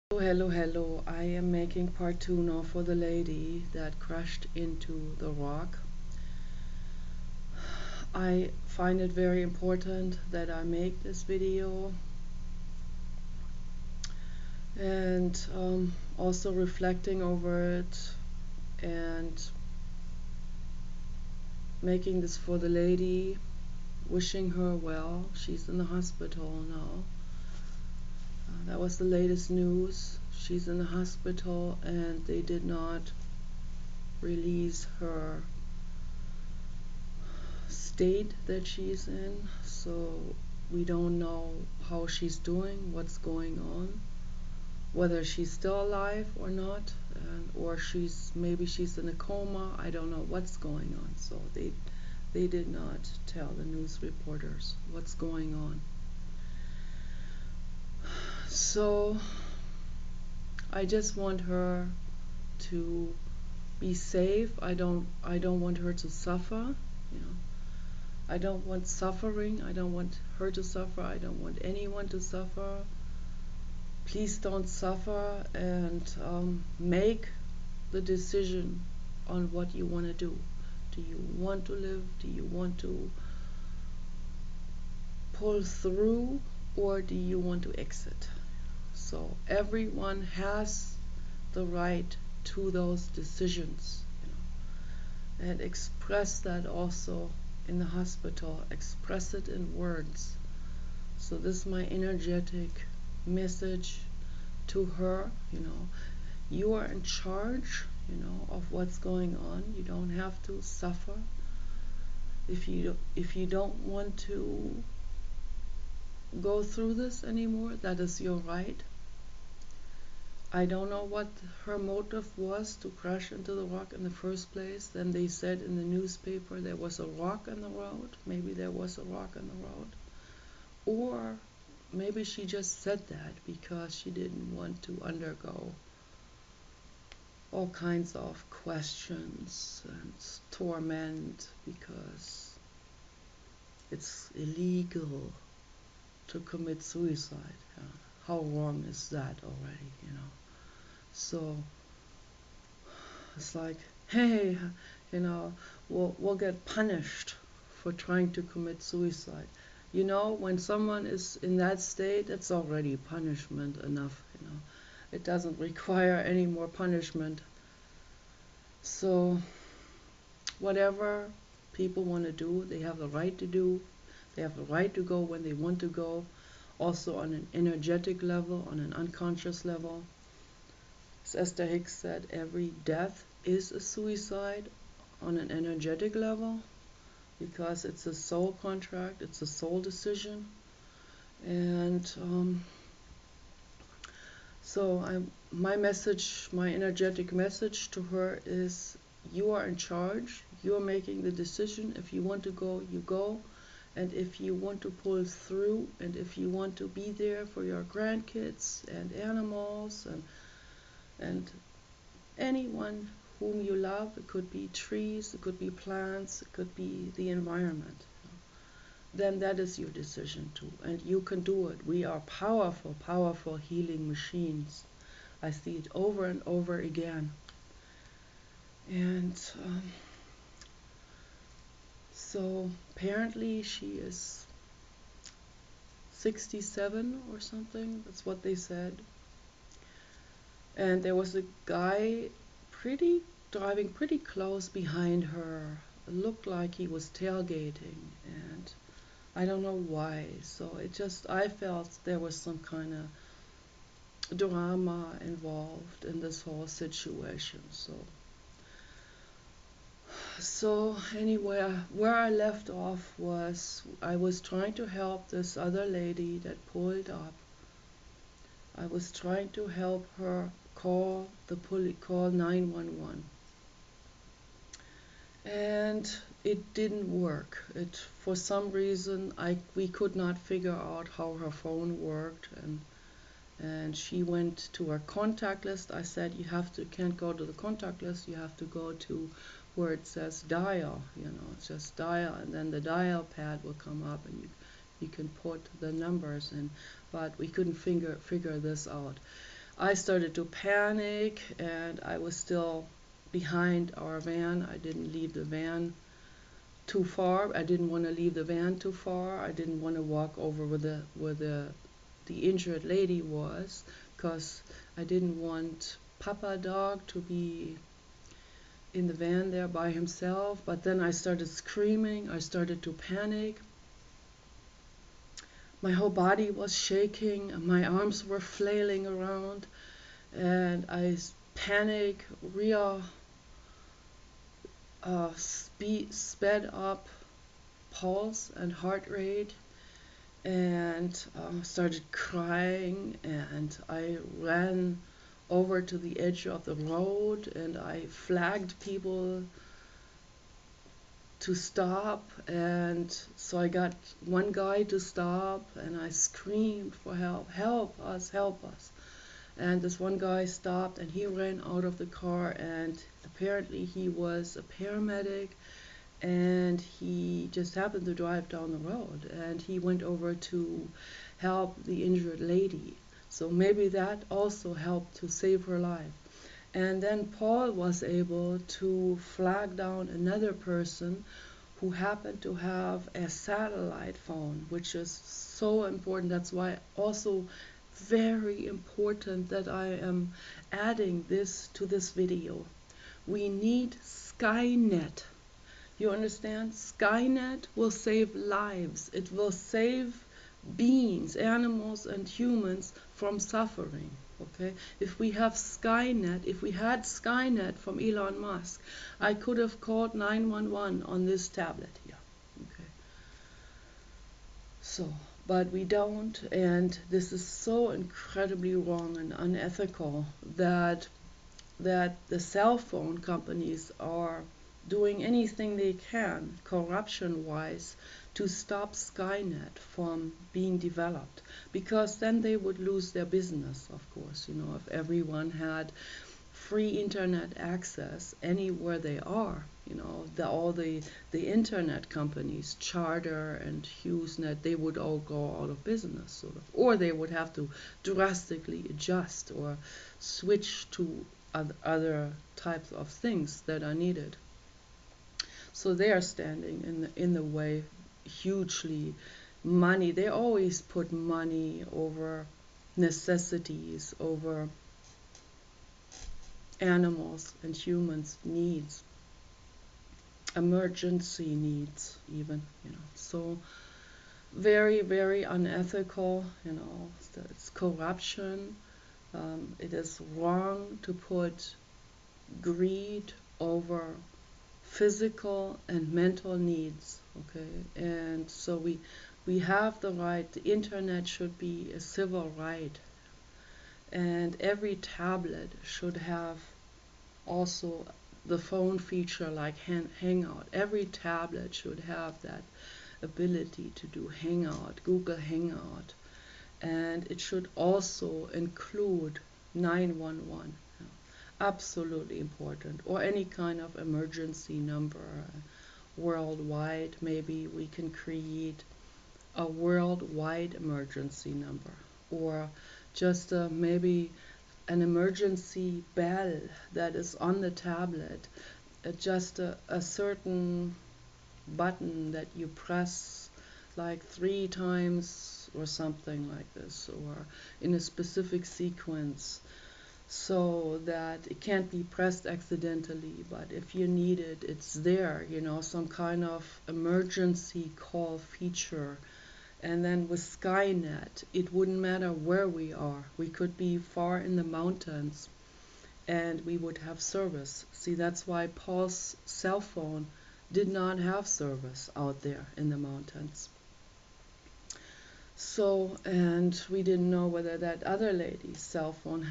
Hello, hello. I am making part two now for the lady that crashed into the rock. I find it very important that I make this video and also reflecting over it and making this for the lady, wishing her well. She's in the hospital now. That was the latest news. She's in the hospital and they did not release her state that she's in, so we don't know how she's doing, what's going on, whether she's still alive or not, or maybe she's in a coma. I don't know what's going on. So they did not tell the news reporters what's going on. So I just want her to be safe. I don't want her to suffer, you know. I don't want suffering. I don't want her to suffer. I don't want anyone to suffer. Please don't suffer, and make the decision on what you want to do. Do you want to live? Do you want to pull through, or do you want to exit? So everyone has the right to those decisions, and express that also in the hospital. Express it in words. So this is my energetic message to her. You are in charge, of what's going on. You don't have to suffer. If you don't want to go through this anymore, that is your right. I don't know what her motive was to crash into the rock in the first place. Then they said in the newspaper there was a rock in the road. Maybe there was a rock in the road. Or maybe she just said that because she didn't want to undergo all kinds of questions and torment, because it's illegal to commit suicide. How wrong is that already? So it's like, hey, we'll get punished for trying to commit suicide. When someone is in that state, it's already punishment enough. It doesn't require any more punishment. So whatever people want to do, they have the right to do. They have the right to go when they want to go. Also on an energetic level, on an unconscious level. As Esther Hicks said, every death is a suicide on an energetic level, because it's a soul contract, it's a soul decision. And my energetic message to her is, you are in charge. You're making the decision. If you want to go, you go. And if you want to pull through, and if you want to be there for your grandkids and animals and anyone whom you love, it could be trees, it could be plants, it could be the environment, then that is your decision too. And you can do it. We are powerful, powerful healing machines. I see it over and over again. And so apparently she is 67 or something. That's what they said. And there was a guy driving pretty close behind her. It looked like he was tailgating, and I don't know why. So I felt there was some kind of drama involved in this whole situation. So anyway, where I left off was, I was trying to help this other lady that pulled up. I was trying to help her call 911. And it didn't work. For some reason, we could not figure out how her phone worked, and she went to her contact list. I said, can't go to the contact list, you have to go to where it says dial, just dial, and then the dial pad will come up, and you can put the numbers in. But we couldn't figure this out. I started to panic, and I was still behind our van. I didn't leave the van too far. I didn't want to leave the van too far. I didn't want to walk over where the injured lady was, because I didn't want Papa Dog to be in the van there by himself. But then I started screaming. I started to panic. My whole body was shaking. My arms were flailing around, and I panic, real sped up pulse and heart rate, and started crying, and I ran over to the edge of the road, and I flagged people to stop, and so I got one guy to stop, and I screamed for help, help us, help us. And this one guy stopped, and he ran out of the car, and apparently he was a paramedic, and he just happened to drive down the road, and he went over to help the injured lady. So maybe that also helped to save her life. And then Paul was able to flag down another person who happened to have a satellite phone, which is so important. That's why also very important that I am adding this to this video. We need Skynet. You understand? Skynet will save lives. It will save beings, animals and humans from suffering. Okay? If we have Skynet, if we had Skynet from Elon Musk, I could have called 911 on this tablet here. Okay? So, but we don't, and this is so incredibly wrong and unethical that the cell phone companies are doing anything they can, corruption-wise, to stop Skynet from being developed, because then they would lose their business, of course. If everyone had free internet access anywhere they are, all the internet companies, Charter and HughesNet, they would all go out of business, sort of, or they would have to drastically adjust or switch to other types of things that are needed. So they are standing in the way hugely. Money, they always put money over necessities, over animals and humans' needs, emergency needs even, So very, very unethical, it's corruption. It is wrong to put greed over physical and mental needs, okay? And so we have the right. The internet should be a civil right, and every tablet should have also the phone feature like Hangout. Every tablet should have that ability to do Hangout, Google Hangout, and it should also include 911. Absolutely important, or any kind of emergency number worldwide. Maybe we can create a worldwide emergency number, or just maybe an emergency bell that is on the tablet, just a certain button that you press like 3 times or something like this, or in a specific sequence, so that it can't be pressed accidentally, but if you need it, it's there, some kind of emergency call feature. And then with Skynet, it wouldn't matter where we are. We could be far in the mountains, and we would have service. See, that's why Paul's cell phone did not have service out there in the mountains. So, and we didn't know whether that other lady's cell phone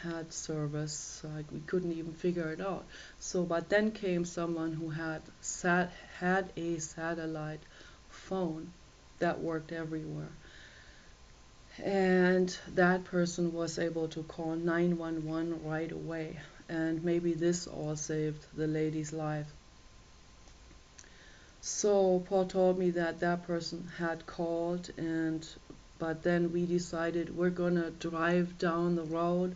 had service. Like, we couldn't even figure it out. So, but then came someone who had a satellite phone that worked everywhere. And that person was able to call 911 right away. And maybe this all saved the lady's life. So Paul told me that that person had called, but then we decided we're gonna drive down the road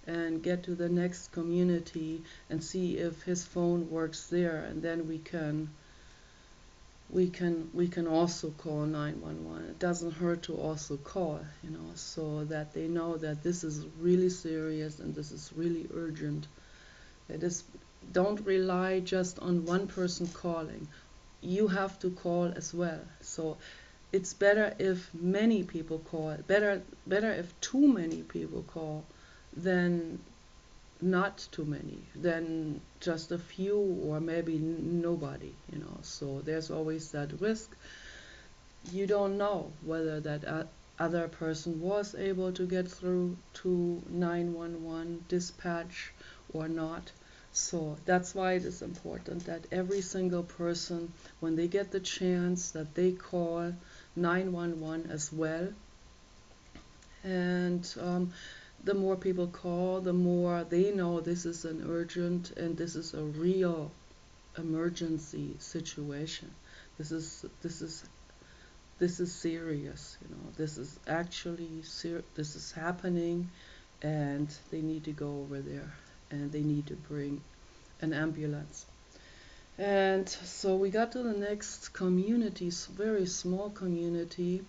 and get to the next community and see if his phone works there, and then we can also call 911. It doesn't hurt to also call, so that they know that this is really serious and this is really urgent. It is, don't rely just on one person calling. You have to call as well. So it's better if many people call. Better if too many people call than not too many, than just a few or maybe nobody. So there's always that risk. You don't know whether that other person was able to get through to 911 dispatch or not. So that's why it is important that every single person, when they get the chance, that they call 911 as well. And the more people call, the more they know this is an urgent and this is a real emergency situation. This is serious. This is actually this is happening, and they need to go over there, and they need to bring an ambulance. And so we got to the next community, very small community,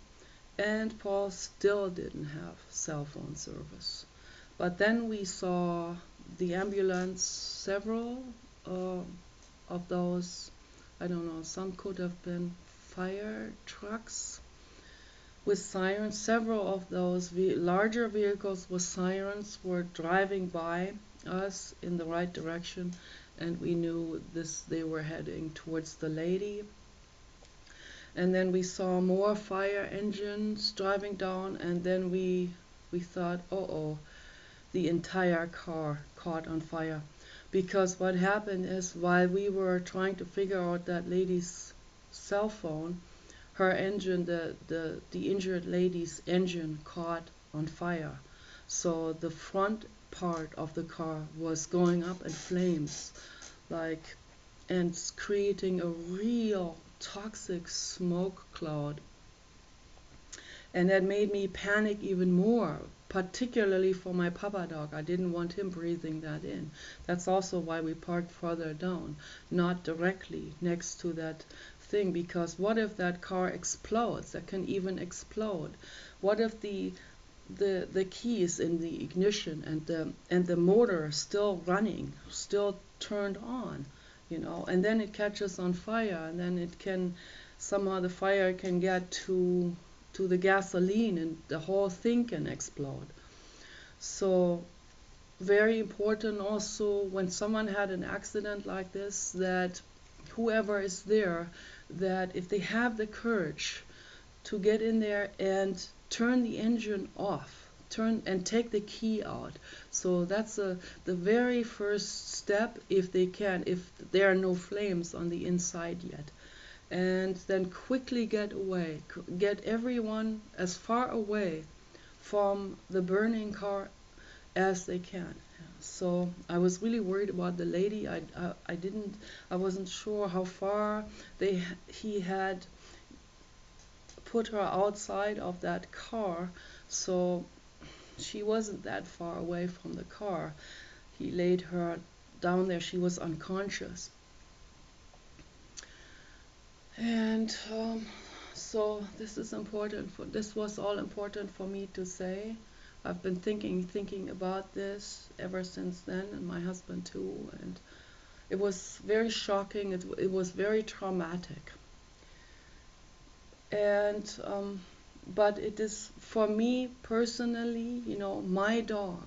and Paul still didn't have cell phone service. But then we saw the ambulance, several of those, I don't know, some could have been fire trucks with sirens. Several of those larger vehicles with sirens were driving by us in the right direction, and we knew they were heading towards the lady. And then we saw more fire engines driving down, and then we thought, oh, the entire car caught on fire. Because what happened is, while we were trying to figure out that lady's cell phone, her engine, the injured lady's engine, caught on fire. So the front part of the car was going up in flames, and creating a real toxic smoke cloud. And that made me panic even more, particularly for my papa dog. I didn't want him breathing that in. That's also why we parked further down, not directly next to that thing, because what if that car explodes? That can even explode. What if the keys in the ignition and the motor still running, still turned on, and then it catches on fire, and then it can somehow, the fire can get to the gasoline, and the whole thing can explode. So very important also, when someone had an accident like this, that whoever is there, that if they have the courage to get in there and turn the engine off, and take the key out. So that's the very first step, if they can, if there are no flames on the inside yet. And then quickly get away, get everyone as far away from the burning car as they can. So I was really worried about the lady. I wasn't sure how far he had put her outside of that car, so she wasn't that far away from the car. He laid her down there. She was unconscious. And so this was all important for me to say. I've been thinking about this ever since then, and my husband too. And it was very shocking. It was very traumatic. And but it is, for me personally, my dog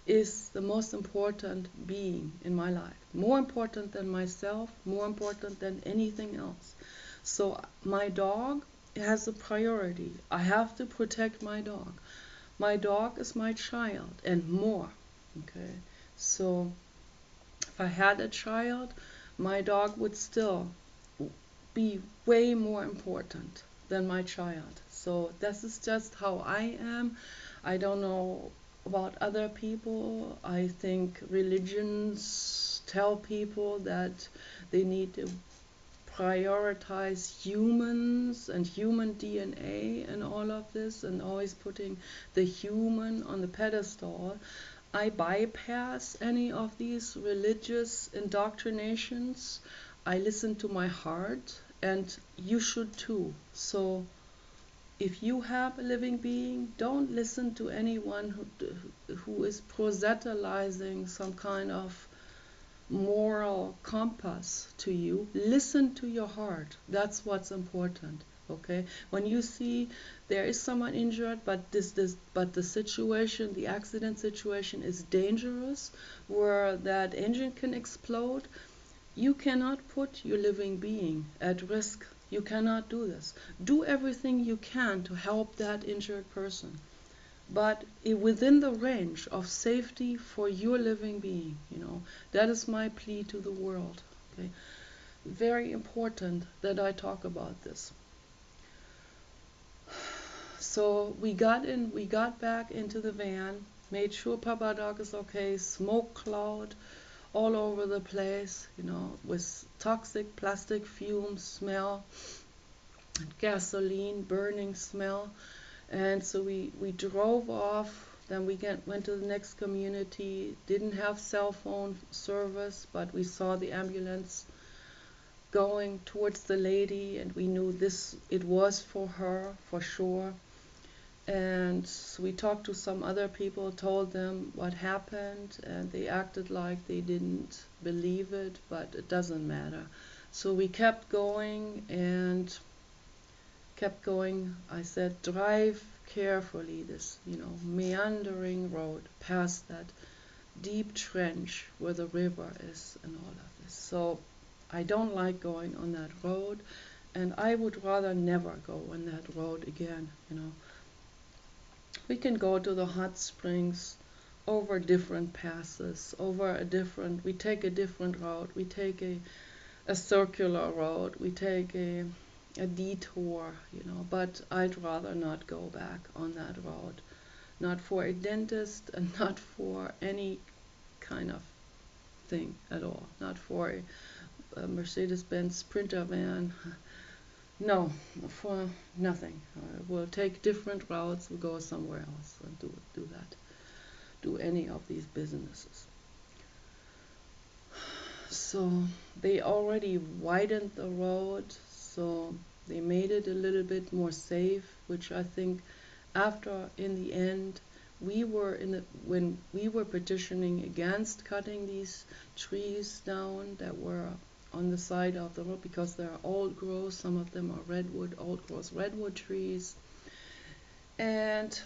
is the most important being in my life. More important than myself, more important than anything else. So my dog has a priority. I have to protect my dog. My dog is my child and more. Okay. So if I had a child, my dog would still be way more important than my child. So this is just how I am. I don't know about other people. I think religions tell people that they need to prioritize humans and human DNA and all of this, and always putting the human on the pedestal. I bypass any of these religious indoctrinations. I listen to my heart, and you should too. So if you have a living being, don't listen to anyone who is proselytizing some kind of moral compass to you. Listen to your heart. That's what's important. Okay, when you see there is someone injured, but the situation, the accident situation is dangerous, where that engine can explode, you cannot put your living being at risk. You cannot do this. Do everything you can to help that injured person, but within the range of safety for your living being. That is my plea to the world. Okay, very important that I talk about this. So we got back into the van, made sure Papa Dog is okay. Smoke cloud all over the place, with toxic plastic fumes smell, gasoline burning smell. And so we drove off. Then we went to the next community. Didn't have cell phone service, but we saw the ambulance going towards the lady, and we knew it was for her for sure. And so we talked to some other people, told them what happened, and they acted like they didn't believe it, but it doesn't matter. So we kept going and kept going. I said, drive carefully this, meandering road past that deep trench where the river is and all of this. So I don't like going on that road, and I would rather never go on that road again. We can go to the hot springs over different passes, we take a different route, we take a circular road, we take a detour, but I'd rather not go back on that road. Not for a dentist and not for any kind of thing at all. Not for a Mercedes-Benz Sprinter van. No, for nothing. We'll take different routes, we'll go somewhere else and do that. Do any of these businesses. So they already widened the road, so they made it a little bit more safe, which I think in the end, when we were petitioning against cutting these trees down that were on the side of the road, because they are old growth, some of them are old growth redwood trees. And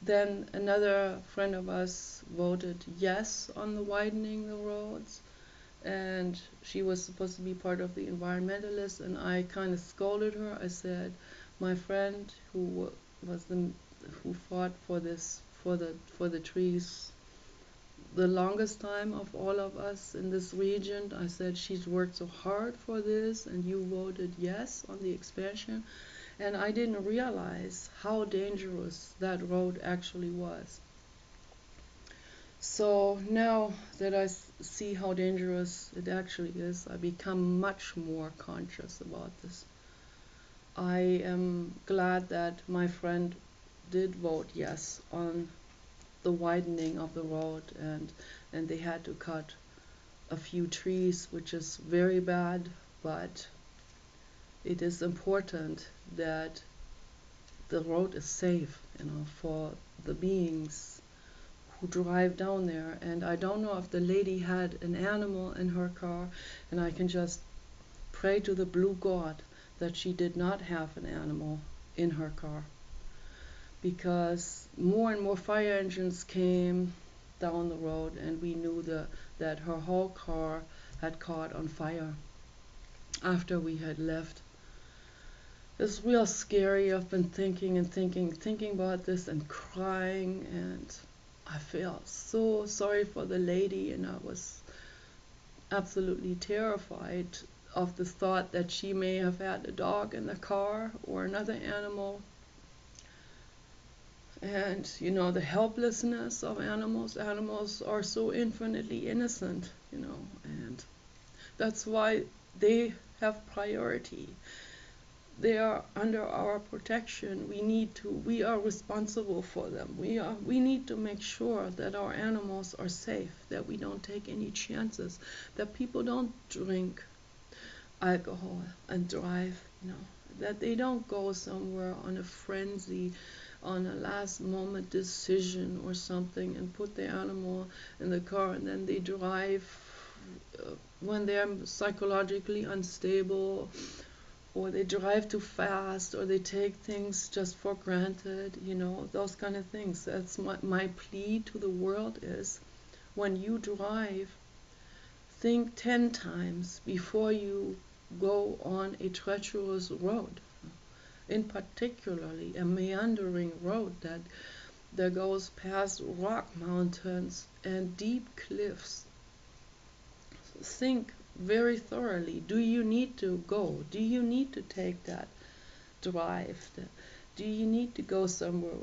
then another friend of us voted yes on the widening the roads, and she was supposed to be part of the environmentalists, and I kind of scolded her. I said, my friend who fought for the trees the longest time of all of us in this region, I said, she's worked so hard for this, and you voted yes on the expansion, and I didn't realize how dangerous that road actually was. So now that I see how dangerous it actually is, I become much more conscious about this. I am glad that my friend did vote yes on the widening of the road, and they had to cut a few trees, which is very bad, but it is important that the road is safe, for the beings who drive down there. And I don't know if the lady had an animal in her car, and I can just pray to the blue God that she did not have an animal in her car, because more and more fire engines came down the road, and we knew that her whole car had caught on fire after we had left. It's real scary. I've been thinking about this and crying, and I feel so sorry for the lady, and I was absolutely terrified of the thought that she may have had a dog in the car or another animal. And the helplessness of animals. Animals are so infinitely innocent, and that's why they have priority. they are under our protection. We are responsible for them. We need to make sure that our animals are safe, that we don't take any chances, that people don't drink alcohol and drive, that they don't go somewhere on a frenzy, on a last moment decision or something and put the animal in the car and then they drive when they're psychologically unstable, or they drive too fast, or they take things just for granted, those kind of things. That's my plea to the world is, when you drive, think 10 times before you go on a treacherous road, in particularly a meandering road that goes past rock mountains and deep cliffs. Think very thoroughly. Do you need to go? Do you need to take that drive? Do you need to go somewhere?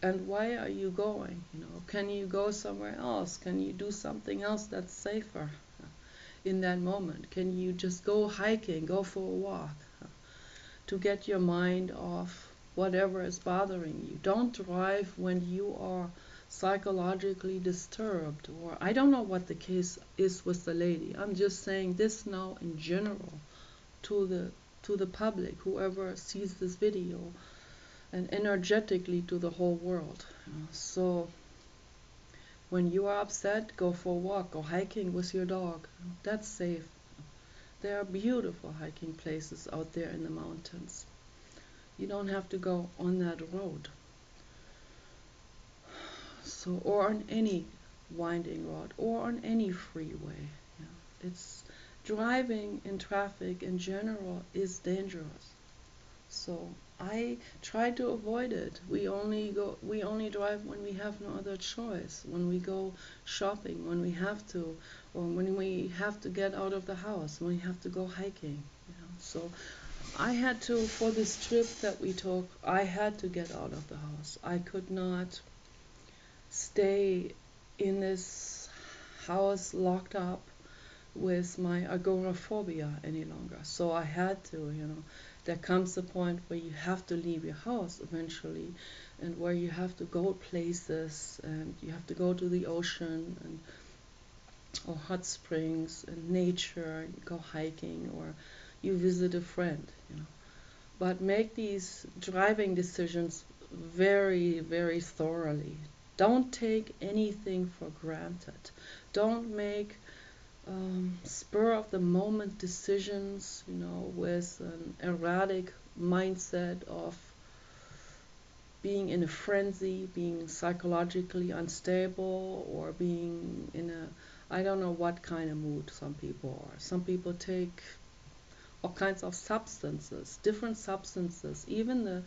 And why are you going? Can you go somewhere else? Can you do something else that's safer in that moment? Can you just go hiking, go for a walk to get your mind off whatever is bothering you? Don't drive when you are psychologically disturbed, or I don't know what the case is with the lady. I'm just saying this now in general to the public, whoever sees this video, and energetically to the whole world. So when you are upset, go for a walk, go hiking with your dog. That's safe. There are beautiful hiking places out there in the mountains. You don't have to go on that road. So, or on any winding road, or on any freeway. It's driving in traffic in general is dangerous. So I try to avoid it. We only drive when we have no other choice. When we go shopping, when we have to, or when we have to get out of the house, when we have to go hiking. So I had to, for this trip that we took, I had to get out of the house. I could not stay in this house locked up with my agoraphobia any longer. So I had to, there comes a point where you have to leave your house eventually, and where you have to go places, and you have to go to the ocean, and or hot springs and nature, and you go hiking, or you visit a friend, But make these driving decisions very, very thoroughly. Don't take anything for granted. Don't make spur of the moment decisions, with an erratic mindset of being in a frenzy, being psychologically unstable, or being in I don't know what kind of mood some people are. Some people take all kinds of substances, different substances, even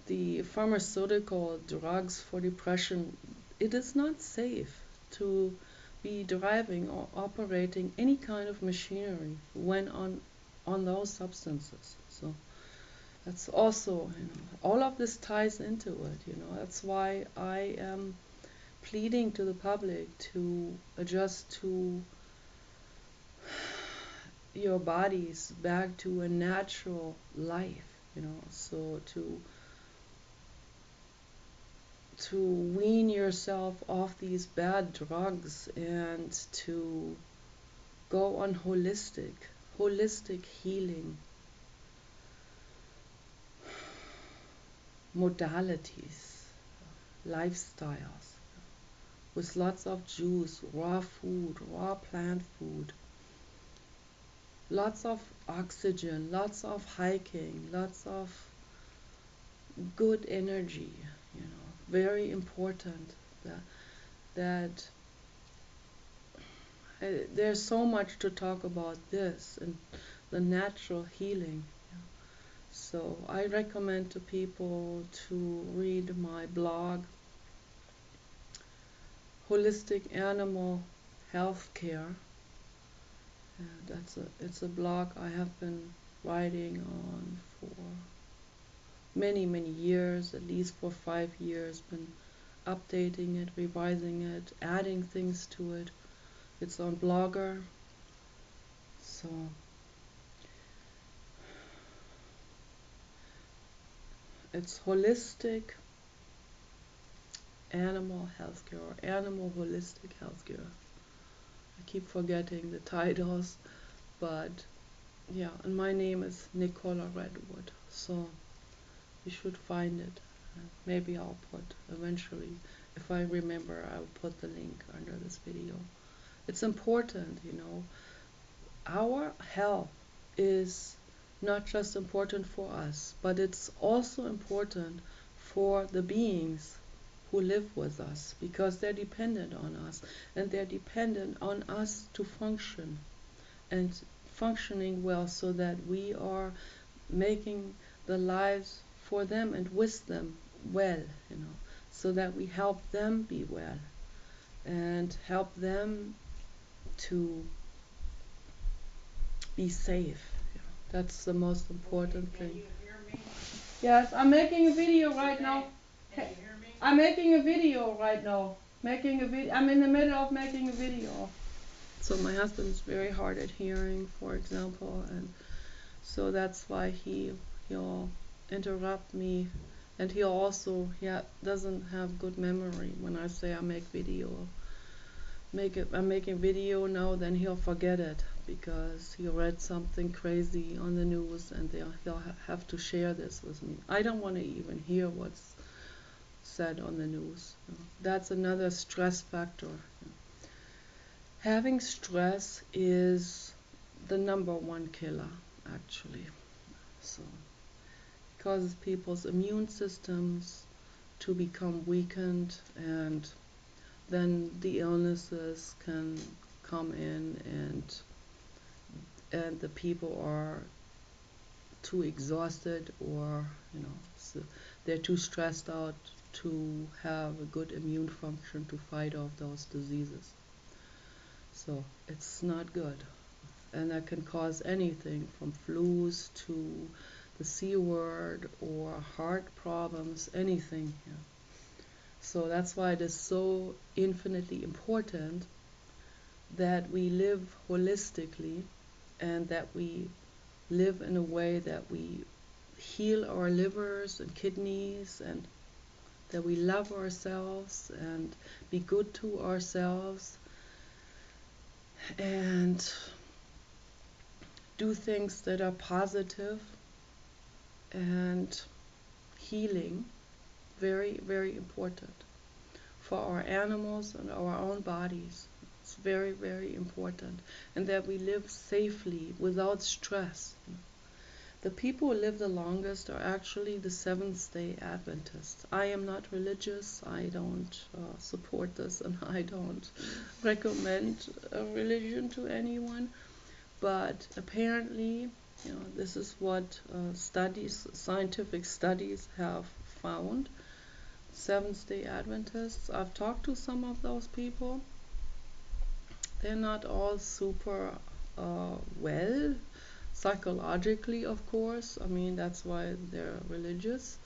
the pharmaceutical drugs for depression. It is not safe to be driving or operating any kind of machinery when on those substances. So that's also, all of this ties into it. That's why I am pleading to the public to adjust to your bodies back to a natural life, so to wean yourself off these bad drugs, and to go on holistic healing modalities, lifestyles, with lots of juice, raw food, raw plant food, lots of oxygen, lots of hiking, lots of good energy, very important that there's so much to talk about this and the natural healing. So I recommend to people to read my blog, Holistic Animal Healthcare. It's a blog I have been writing on for many, many years, at least for 5 years, been updating it, revising it, adding things to it. It's on Blogger. So It's holistic animal healthcare or animal holistic healthcare. I keep forgetting the titles, but yeah, and my name is Nicola Redwood, so you should find it. Maybe I'll put eventually, if I remember, I'll put the link under this video. It's important, you know. Our health is not just important for us, but it's also important for the beings who live with us because they're dependent on us and they're dependent on us to function and functioning well so that we are making the lives for them and with them well, you know, so that we help them be well and help them to be safe. You know, that's the most important thing. Can you hear me? Yes, I'm making a video right Okay. now. Can you hear me? I'm making a video right now. I'm in the middle of making a video. So my husband's very hard at hearing, for example, and so that's why he'll interrupt me, and doesn't have good memory when I say I make video. I'm making video now, then he'll forget it because he read something crazy on the news, and he'll have to share this with me. I don't want to even hear what's said on the news. That's another stress factor. Having stress is the number one killer, actually. So it causes people's immune systems to become weakened, and then the illnesses can come in, and the people are too exhausted, or so they're too stressed out to have a good immune function to fight off those diseases. So it's not good, and that can cause anything from flus to the C word or heart problems, anything. Yeah. So that's why it is so infinitely important that we live holistically and that we live in a way that we heal our livers and kidneys, and that we love ourselves and be good to ourselves and do things that are positive and healing. Very, very important for our animals and our own bodies. It's very, very important. And that we live safely without stress. The people who live the longest are actually the Seventh-day Adventists. I am not religious. I don't support this, and I don't recommend a religion to anyone. But apparently, this is what scientific studies have found. Seventh-day Adventists, I've talked to some of those people. They're not all super well, psychologically, of course. I mean, that's why they're religious.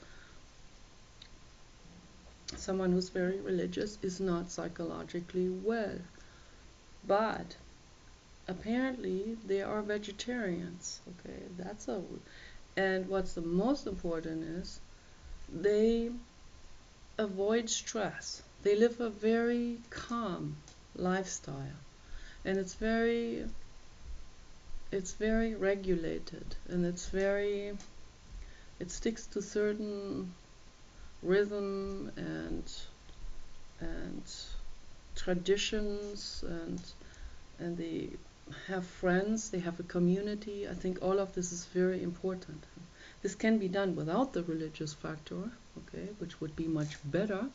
Someone who's very religious is not psychologically well. But apparently they are vegetarians. Okay, and what's the most important is they avoid stress. They live a very calm lifestyle, and it's very regulated, and it sticks to certain rhythm and traditions, and they have friends, they have a community. I think all of this is very important. This can be done without the religious factor, okay, which would be much better,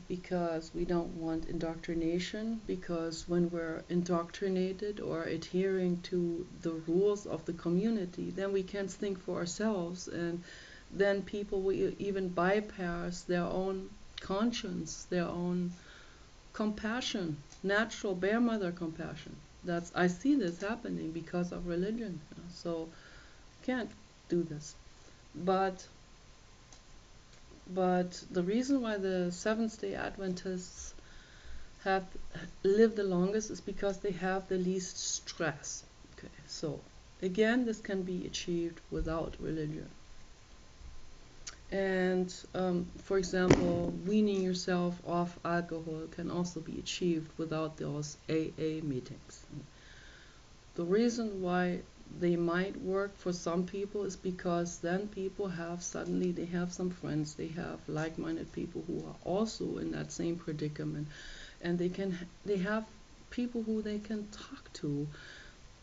because we don't want indoctrination, because when we're indoctrinated or adhering to the rules of the community, then we can't think for ourselves, and then people will even bypass their own conscience, their own compassion, natural bear mother compassion. I see this happening because of religion. So can't do this. But the reason why the Seventh-day Adventists have lived the longest is because they have the least stress. Okay, so again, this can be achieved without religion. And for example, weaning yourself off alcohol can also be achieved without those AA meetings. The reason why they might work for some people is because then people have suddenly they have some friends, they have like-minded people who are also in that same predicament, and they have people who they can talk to.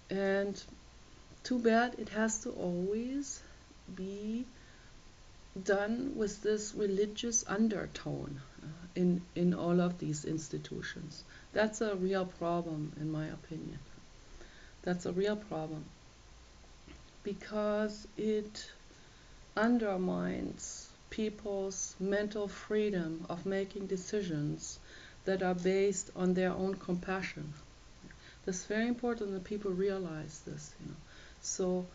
And too bad it has to always be done with this religious undertone in all of these institutions. That's a real problem, in my opinion. That's a real problem because it undermines people's mental freedom of making decisions that are based on their own compassion. It's very important that people realize this. So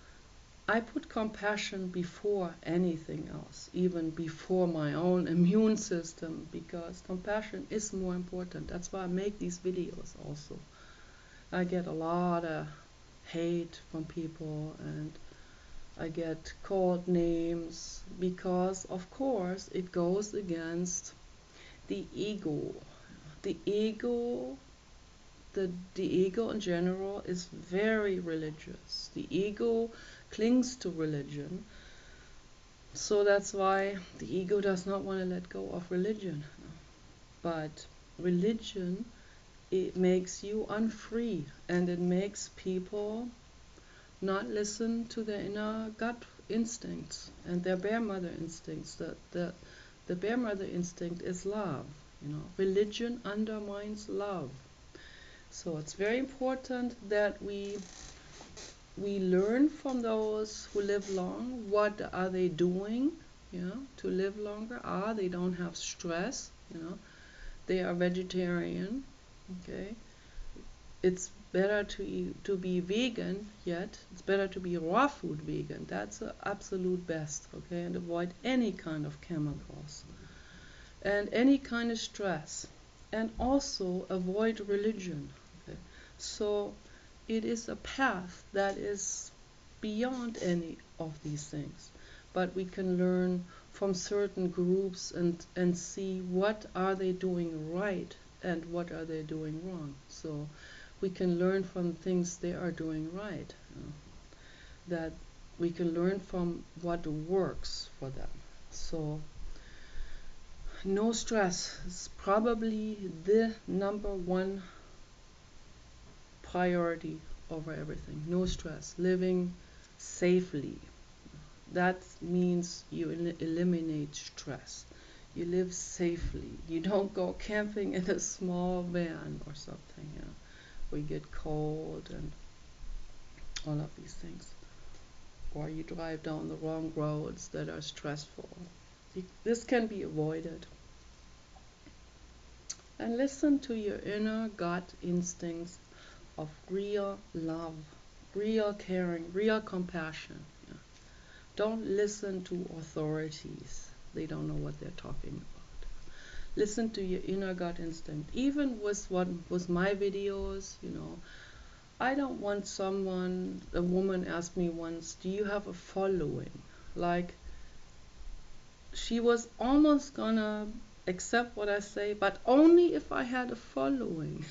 I put compassion before anything else, even before my own immune system, because compassion is more important. That's why I make these videos also. I get a lot of hate from people, and I get called names because, of course, it goes against the ego. The ego, the ego in general is very religious. The ego clings to religion. So that's why the ego does not want to let go of religion. But religion, it makes you unfree, and it makes people not listen to their inner gut instincts and their bear mother instincts. The bear mother instinct is love. Religion undermines love. So it's very important that we learn from those who live long. What are they doing, to live longer? They don't have stress. They are vegetarian. Okay, it's better to be vegan. Yet it's better to be raw food vegan. That's the absolute best. Okay, and avoid any kind of chemicals and any kind of stress, and also avoid religion. Okay, so it is a path that is beyond any of these things. But we can learn from certain groups and see what are they doing right and what are they doing wrong. So we can learn from things they are doing right. That we can learn from what works for them. So no stress is probably the number one priority over everything. No stress. Living safely. That means you eliminate stress. You live safely. You don't go camping in a small van or something, where you get cold and all of these things. Or you drive down the wrong roads that are stressful. This can be avoided. And listen to your inner gut instincts of real love, real caring, real compassion. Don't listen to authorities. They don't know what they're talking about. Listen to your inner gut instinct. Even with my videos. I don't want a woman asked me once, do you have a following? Like, she was almost gonna accept what I say, but only if I had a following,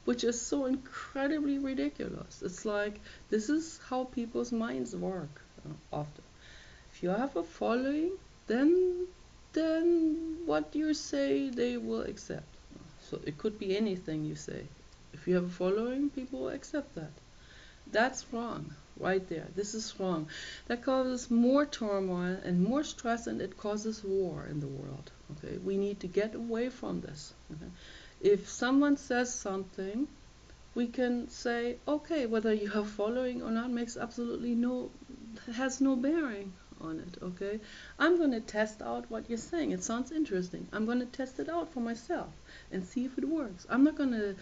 which is so incredibly ridiculous. It's like, this is how people's minds work often. If you have a following, then what you say they will accept. So it could be anything you say. If you have a following, people will accept that. That's wrong, right there. This is wrong. That causes more turmoil and more stress, and it causes war in the world. Okay, we need to get away from this. Okay? If someone says something, we can say, okay, whether you have following or not has no bearing on it. Okay, I'm going to test out what you're saying. It sounds interesting. I'm going to test it out for myself and see if it works. I'm not going to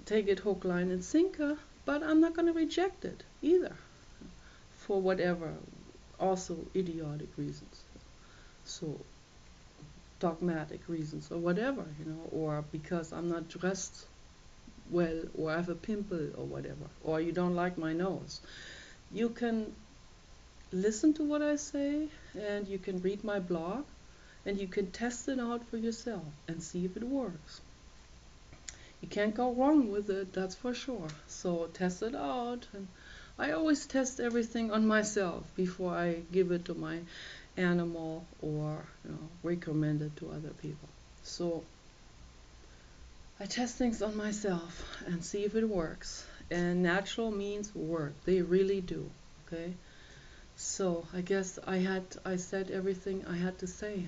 take it hook, line, and sinker, but I'm not going to reject it either for whatever, also idiotic reasons. So dogmatic reasons or whatever, or because I'm not dressed well, or I have a pimple or whatever, or you don't like my nose. You can listen to what I say, and you can read my blog, and you can test it out for yourself and see if it works. You can't go wrong with it, that's for sure. So test it out. And I always test everything on myself before I give it to my animal or recommend it to other people. So I test things on myself and see if it works. And natural means work. They really do. Okay? So I guess I said everything I had to say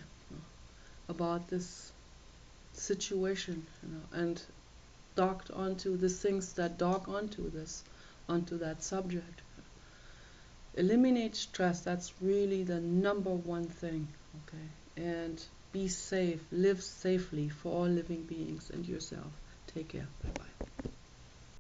about this situation, and docked onto the things that dock onto that subject. Eliminate stress, that's really the number one thing, okay? And be safe, live safely for all living beings and yourself. Take care. Bye bye.